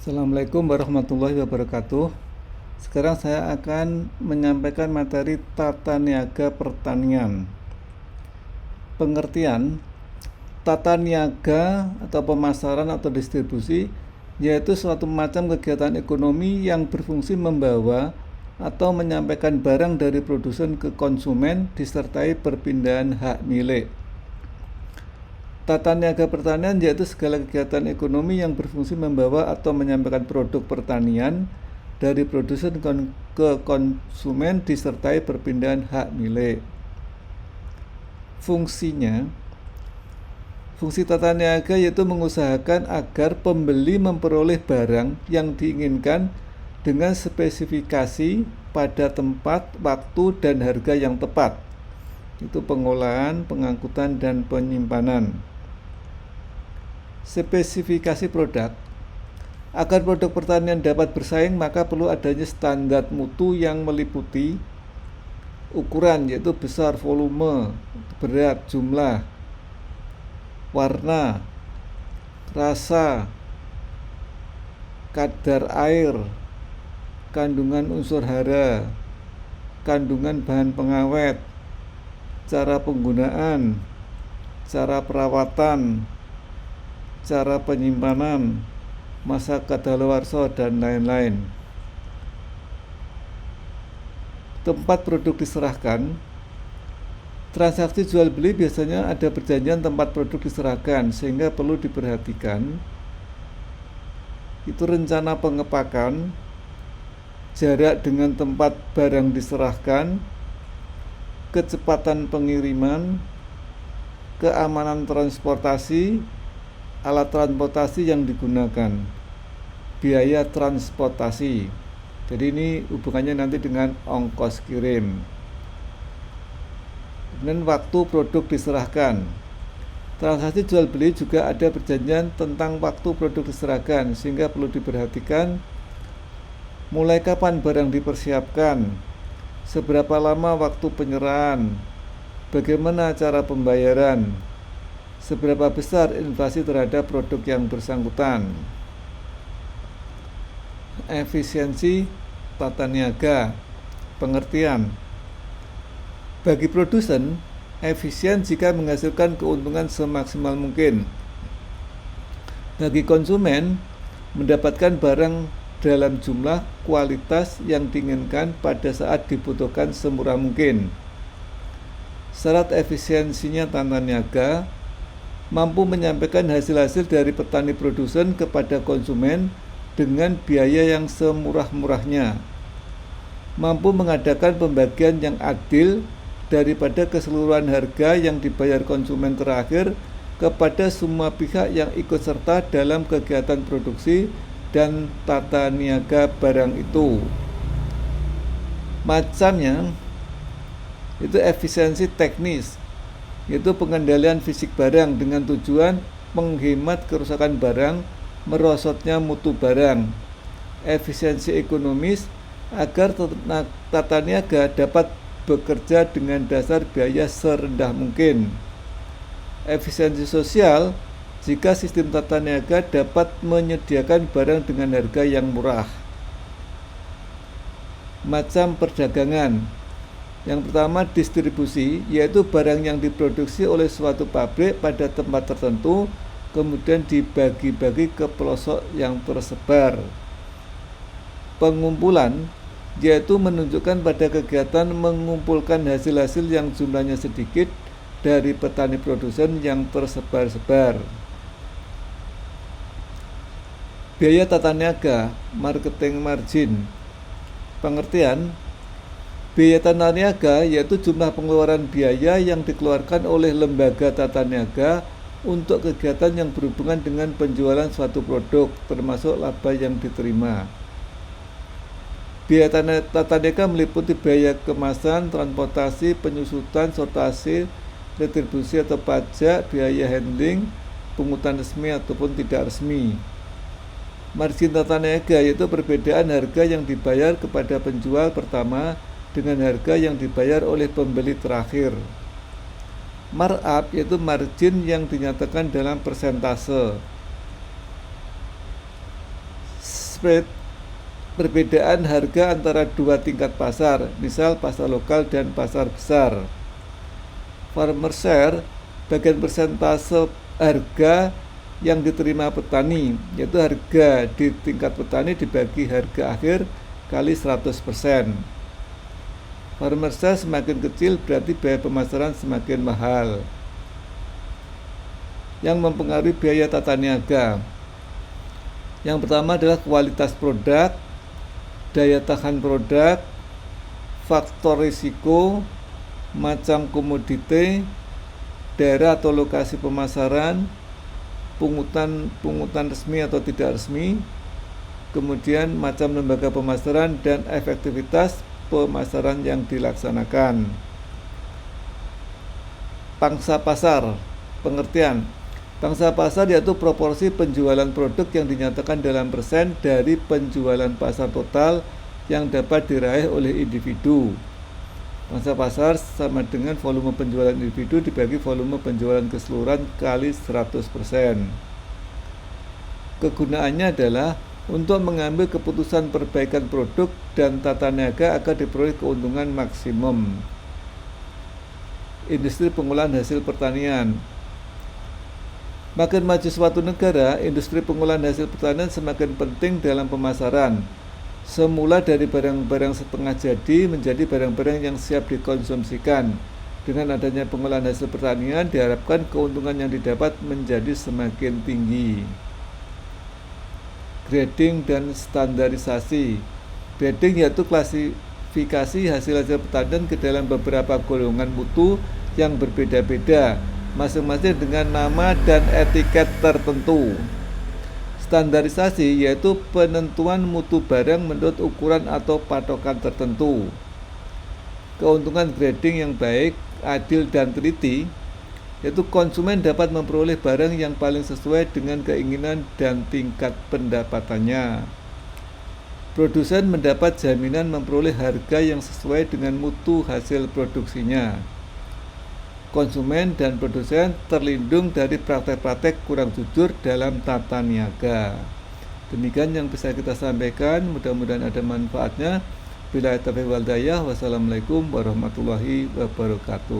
Assalamualaikum warahmatullahi wabarakatuh. Sekarang saya akan menyampaikan materi tata niaga pertanian. Pengertian tata niaga atau pemasaran atau distribusi yaitu suatu macam kegiatan ekonomi yang berfungsi membawa atau menyampaikan barang dari produsen ke konsumen disertai perpindahan hak milik. Tata niaga pertanian yaitu segala kegiatan ekonomi yang berfungsi membawa atau menyampaikan produk pertanian dari produsen ke konsumen disertai perpindahan hak milik. Fungsi tata niaga yaitu mengusahakan agar pembeli memperoleh barang yang diinginkan dengan spesifikasi pada tempat, waktu, dan harga yang tepat. Itu pengolahan, pengangkutan, dan penyimpanan. Spesifikasi produk. Agar produk pertanian dapat bersaing, maka perlu adanya standar mutu yang meliputi ukuran, yaitu besar, volume, berat, jumlah, warna, rasa, kadar air, kandungan unsur hara, kandungan bahan pengawet, cara penggunaan, cara perawatan, cara penyimpanan, masa kadaluarsa, dan lain-lain. Tempat produk diserahkan. Transaksi jual beli biasanya ada perjanjian tempat produk diserahkan, sehingga perlu diperhatikan itu rencana pengepakan, jarak dengan tempat barang diserahkan, kecepatan pengiriman, keamanan transportasi, alat transportasi yang digunakan, biaya transportasi. Jadi ini hubungannya nanti dengan ongkos kirim. Dan waktu produk diserahkan. Transaksi jual beli juga ada perjanjian tentang waktu produk diserahkan, sehingga perlu diperhatikan mulai kapan barang dipersiapkan, seberapa lama waktu penyerahan, bagaimana cara pembayaran, seberapa besar investasi terhadap produk yang bersangkutan. Efisiensi tata niaga. Pengertian. Bagi produsen, efisien jika menghasilkan keuntungan semaksimal mungkin. Bagi konsumen, mendapatkan barang dalam jumlah kualitas yang diinginkan pada saat dibutuhkan semurah mungkin. Syarat efisiensinya tata niaga: mampu menyampaikan hasil-hasil dari petani produsen kepada konsumen dengan biaya yang semurah-murahnya, mampu mengadakan pembagian yang adil daripada keseluruhan harga yang dibayar konsumen terakhir kepada semua pihak yang ikut serta dalam kegiatan produksi dan tata niaga barang itu. Macamnya itu efisiensi teknis, yaitu pengendalian fisik barang dengan tujuan menghemat kerusakan barang, merosotnya mutu barang. Efisiensi ekonomis, agar tata niaga dapat bekerja dengan dasar biaya serendah mungkin. Efisiensi sosial, jika sistem tata niaga dapat menyediakan barang dengan harga yang murah. Macam perdagangan. Yang pertama, distribusi, yaitu barang yang diproduksi oleh suatu pabrik pada tempat tertentu, kemudian dibagi-bagi ke pelosok yang tersebar. Pengumpulan, yaitu menunjukkan pada kegiatan mengumpulkan hasil-hasil yang jumlahnya sedikit dari petani produsen yang tersebar-sebar. Biaya tata niaga, marketing margin. Pengertian. Biaya tata niaga yaitu jumlah pengeluaran biaya yang dikeluarkan oleh lembaga tata niaga untuk kegiatan yang berhubungan dengan penjualan suatu produk, termasuk laba yang diterima. Biaya tata niaga meliputi biaya kemasan, transportasi, penyusutan, sortasi, retribusi atau pajak, biaya handling, pungutan resmi ataupun tidak resmi. Margin tata niaga yaitu perbedaan harga yang dibayar kepada penjual pertama dengan harga yang dibayar oleh pembeli terakhir. Markup yaitu margin yang dinyatakan dalam persentase. spread, perbedaan harga antara dua tingkat pasar, misal pasar lokal dan pasar besar. Farmer share, bagian persentase harga yang diterima petani, yaitu harga di tingkat petani dibagi harga akhir kali 100%. Farmer share semakin kecil berarti biaya pemasaran semakin mahal. Yang mempengaruhi biaya tata niaga, yang pertama adalah kualitas produk, daya tahan produk, faktor risiko, macam komoditi, daerah atau lokasi pemasaran, pungutan resmi atau tidak resmi, kemudian macam lembaga pemasaran dan efektivitas pemasaran yang dilaksanakan. Pangsa pasar, pengertian. Pangsa pasar yaitu proporsi penjualan produk yang dinyatakan dalam persen dari penjualan pasar total yang dapat diraih oleh individu. Pangsa pasar sama dengan volume penjualan individu dibagi volume penjualan keseluruhan kali 100%. Kegunaannya adalah untuk mengambil keputusan perbaikan produk dan tata niaga agar diperoleh keuntungan maksimum. Industri pengolahan hasil pertanian. Makin maju suatu negara, industri pengolahan hasil pertanian semakin penting dalam pemasaran. Semula dari barang-barang setengah jadi menjadi barang-barang yang siap dikonsumsikan. Dengan adanya pengolahan hasil pertanian, diharapkan keuntungan yang didapat menjadi semakin tinggi. Grading dan standarisasi. Grading yaitu klasifikasi hasil-hasil pertanian ke dalam beberapa golongan mutu yang berbeda-beda, masing-masing dengan nama dan etiket tertentu. Standarisasi yaitu penentuan mutu barang menurut ukuran atau patokan tertentu. Keuntungan grading yang baik, adil dan teliti, yaitu konsumen dapat memperoleh barang yang paling sesuai dengan keinginan dan tingkat pendapatannya. Produsen mendapat jaminan memperoleh harga yang sesuai dengan mutu hasil produksinya. Konsumen dan produsen terlindung dari praktek-praktek kurang jujur dalam tata niaga. Demikian yang bisa kita sampaikan, mudah-mudahan ada manfaatnya. Billahi taufiq wal hidayah. Wassalamualaikum warahmatullahi wabarakatuh.